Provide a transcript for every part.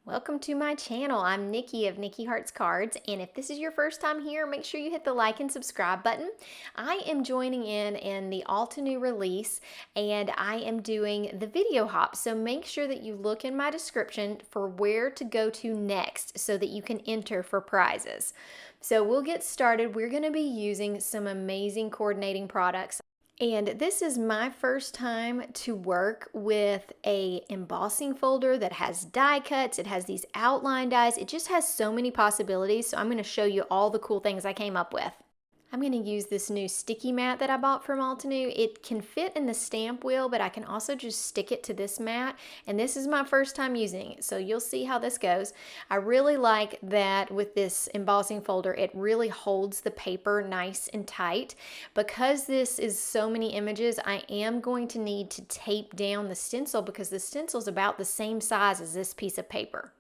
Welcome to my channel. I'm Nikki of Nikki Hearts Cards, and if this is your first time here, make sure you hit the like and subscribe button. I am joining in the Altenew release, and I am doing the video hop, so make sure that you look in my description for where to go to next so that you can enter for prizes. So we'll get started. We're going to be using some amazing coordinating products. And this is my first time to work with a embossing folder that has die cuts. It has these outline dies. It just has so many possibilities. So I'm going to show you all the cool things I came up with. I'm going to use this new sticky mat that I bought from Altenew. It can fit in the stamp wheel, but I can also just stick it to this mat. And this is my first time using it, so you'll see how this goes. I really like that with this embossing folder, it really holds the paper nice and tight. Because this is so many images, I am going to need to tape down the stencil because the stencil is about the same size as this piece of paper.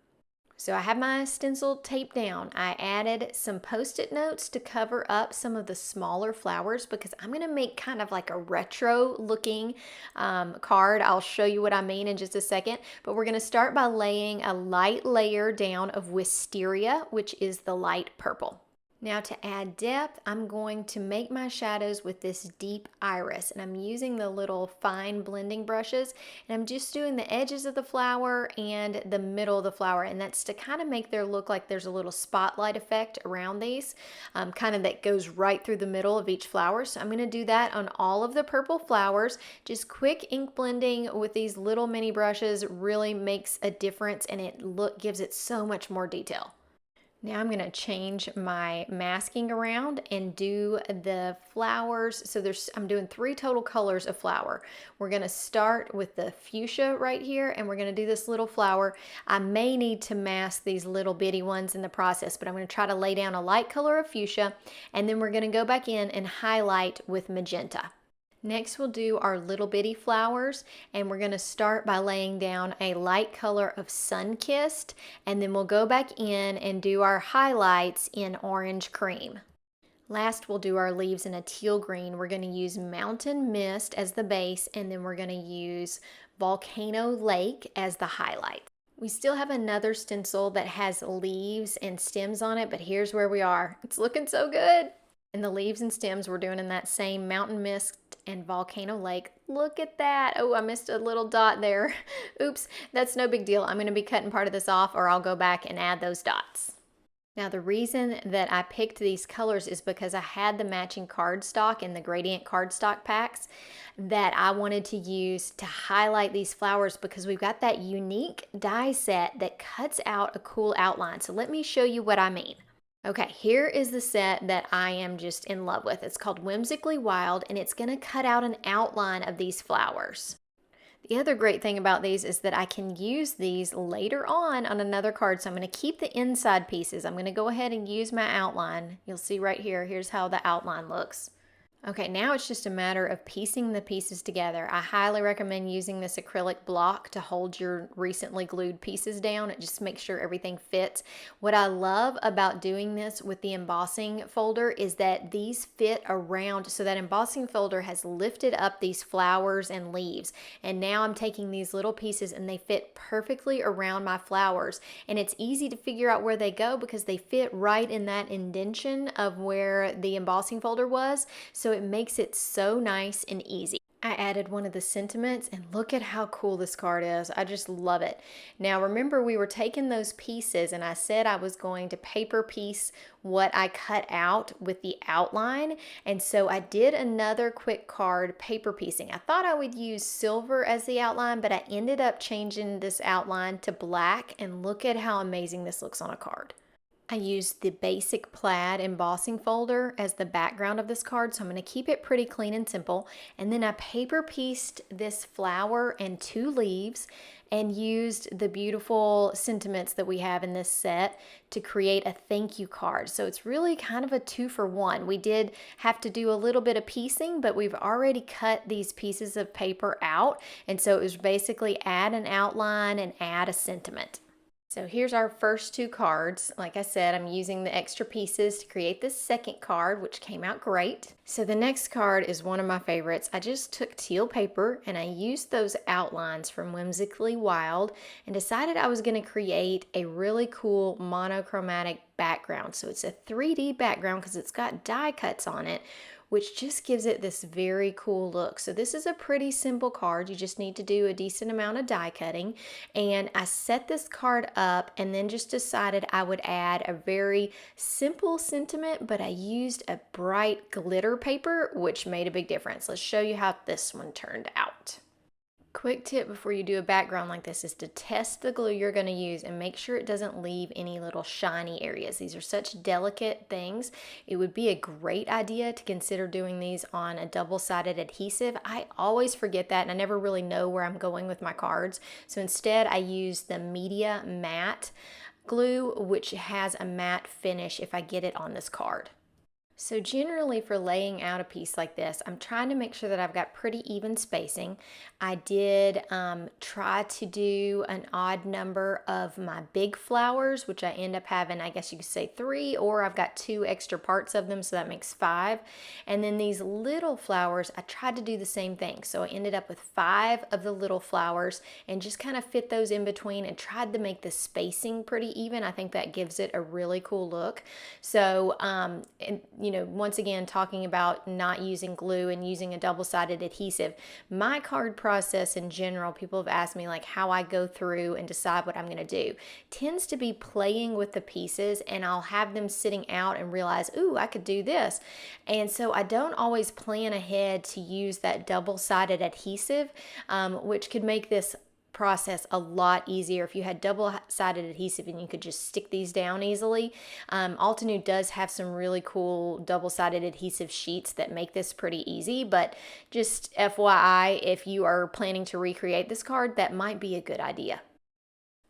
So I have my stencil taped down. I added some post-it notes to cover up some of the smaller flowers because I'm going to make kind of like a retro looking card. I'll show you what I mean in just a second, but we're going to start by laying a light layer down of wisteria, which is the light purple. Now to add depth, I'm going to make my shadows with this deep iris, and I'm using the little fine blending brushes, and I'm just doing the edges of the flower and the middle of the flower, and that's to kind of make there look like there's a little spotlight effect around these, kind of that goes right through the middle of each flower. So I'm going to do that on all of the purple flowers. Just quick ink blending with these little mini brushes really makes a difference, and it gives it so much more detail. Now I'm going to change my masking around and do the flowers. So I'm doing 3 total colors of flower. We're going to start with the fuchsia right here, and we're going to do this little flower. I may need to mask these little bitty ones in the process, but I'm going to try to lay down a light color of fuchsia, and then we're going to go back in and highlight with magenta. Next, we'll do our little bitty flowers, and we're going to start by laying down a light color of Sun-Kissed, and then we'll go back in and do our highlights in orange cream. Last, we'll do our leaves in a teal green. We're going to use Mountain Mist as the base, and then we're going to use Volcano Lake as the highlight. We still have another stencil that has leaves and stems on it, but here's where we are. It's looking so good. And the leaves and stems we're doing in that same Mountain Mist and Volcano Lake. Look at that. Oh, I missed a little dot there. Oops, that's no big deal. I'm going to be cutting part of this off, or I'll go back and add those dots. Now the reason that I picked these colors is because I had the matching cardstock in the gradient cardstock packs that I wanted to use to highlight these flowers because we've got that unique die set that cuts out a cool outline. So let me show you what I mean. Okay, here is the set that I am just in love with. It's called Whimsically Wild, and it's going to cut out an outline of these flowers. The other great thing about these is that I can use these later on another card. So I'm going to keep the inside pieces. I'm going to go ahead and use my outline. You'll see right here, here's how the outline looks. Okay, now it's just a matter of piecing the pieces together. I highly recommend using this acrylic block to hold your recently glued pieces down. It just makes sure everything fits. What I love about doing this with the embossing folder is that these fit around, so that embossing folder has lifted up these flowers and leaves. And now I'm taking these little pieces and they fit perfectly around my flowers. And it's easy to figure out where they go because they fit right in that indentation of where the embossing folder was. So it makes it so nice and easy. I added one of the sentiments, and look at how cool this card is. I just love it. Now remember, we were taking those pieces and I said I was going to paper piece what I cut out with the outline, and so I did another quick card paper piecing. I thought I would use silver as the outline, but I ended up changing this outline to black, and look at how amazing this looks on a card. I used the basic plaid embossing folder as the background of this card, so I'm going to keep it pretty clean and simple. And then I paper pieced this flower and 2 leaves and used the beautiful sentiments that we have in this set to create a thank you card. So it's really kind of a 2-for-1. We did have to do a little bit of piecing, but we've already cut these pieces of paper out. And so it was basically add an outline and add a sentiment. So here's our first two cards. Like I said, I'm using the extra pieces to create this second card, which came out great. So the next card is one of my favorites. I just took teal paper and I used those outlines from Whimsically Wild and decided I was going to create a really cool monochromatic background. So it's a 3D background because it's got die cuts on it, which just gives it this very cool look. So this is a pretty simple card. You just need to do a decent amount of die cutting. And I set this card up and then just decided I would add a very simple sentiment, but I used a bright glitter paper, which made a big difference. Let's show you how this one turned out. Quick tip before you do a background like this is to test the glue you're going to use and make sure it doesn't leave any little shiny areas. These are such delicate things. It would be a great idea to consider doing these on a double-sided adhesive. I always forget that and I never really know where I'm going with my cards. So instead I use the Media Matte glue, which has a matte finish if I get it on this card. So generally for laying out a piece like this, I'm trying to make sure that I've got pretty even spacing. I did try to do an odd number of my big flowers, which I end up having, I guess you could say 3, or I've got 2 extra parts of them, so that makes 5. And then these little flowers, I tried to do the same thing. So I ended up with 5 of the little flowers and just kind of fit those in between and tried to make the spacing pretty even. I think that gives it a really cool look. So, you know, once again, talking about not using glue and using a double-sided adhesive, my card process in general, people have asked me like how I go through and decide what I'm going to do, tends to be playing with the pieces, and I'll have them sitting out and realize, ooh, I could do this. And so I don't always plan ahead to use that double-sided adhesive, which could make this process a lot easier if you had double-sided adhesive and you could just stick these down easily. Altenew does have some really cool double-sided adhesive sheets that make this pretty easy, but just FYI, if you are planning to recreate this card, that might be a good idea.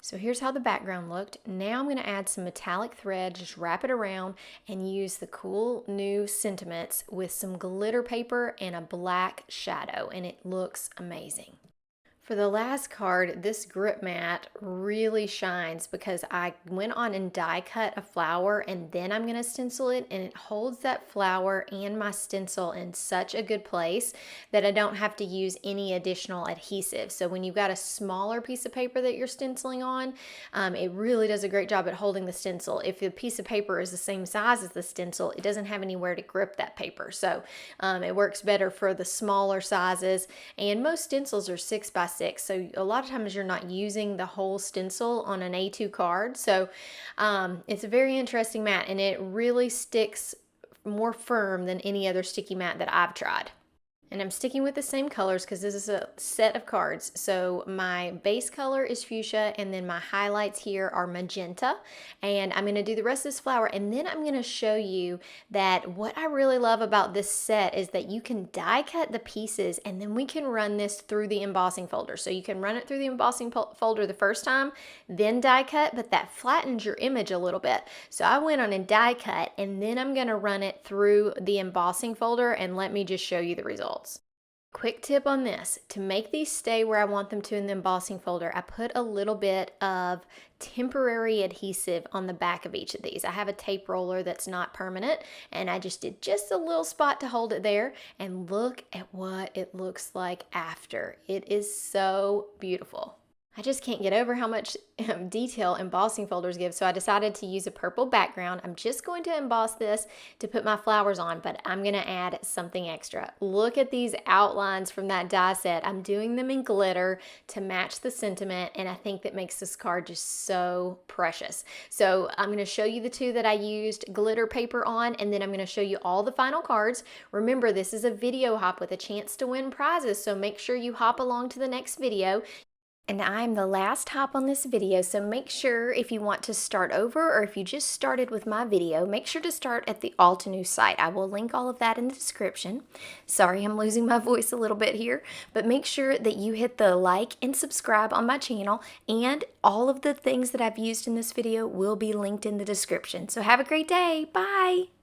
So here's how the background looked. Now I'm going to add some metallic thread, just wrap it around and use the cool new sentiments with some glitter paper and a black shadow, and it looks amazing. For the last card, this grip mat really shines because I went on and die cut a flower and then I'm going to stencil it, and it holds that flower and my stencil in such a good place that I don't have to use any additional adhesive. So when you've got a smaller piece of paper that you're stenciling on, it really does a great job at holding the stencil. If the piece of paper is the same size as the stencil, it doesn't have anywhere to grip that paper. So it works better for the smaller sizes, and most stencils are 6 by 6. So a lot of times you're not using the whole stencil on an A2 card. So it's a very interesting mat, and it really sticks more firm than any other sticky mat that I've tried. And I'm sticking with the same colors because this is a set of cards. So my base color is fuchsia, and then my highlights here are magenta. And I'm going to do the rest of this flower, and then I'm going to show you that what I really love about this set is that you can die cut the pieces, and then we can run this through the embossing folder. So you can run it through the embossing folder the first time, then die cut, but that flattens your image a little bit. So I went on and die cut, and then I'm going to run it through the embossing folder, and let me just show you the results. Quick tip on this, to make these stay where I want them to in the embossing folder, I put a little bit of temporary adhesive on the back of each of these. I have a tape roller that's not permanent, and I just did just a little spot to hold it there, and look at what it looks like after. It is so beautiful. I just can't get over how much detail embossing folders give, so I decided to use a purple background. I'm just going to emboss this to put my flowers on, but I'm going to add something extra. Look at these outlines from that die set. I'm doing them in glitter to match the sentiment, and I think that makes this card just so precious. So I'm going to show you the 2 that I used glitter paper on, and then I'm going to show you all the final cards. Remember, this is a video hop with a chance to win prizes, so make sure you hop along to the next video. And I'm the last hop on this video, so make sure if you want to start over or if you just started with my video, make sure to start at the Altenew site. I will link all of that in the description. Sorry, I'm losing my voice a little bit here, but make sure that you hit the like and subscribe on my channel, and all of the things that I've used in this video will be linked in the description. So have a great day. Bye!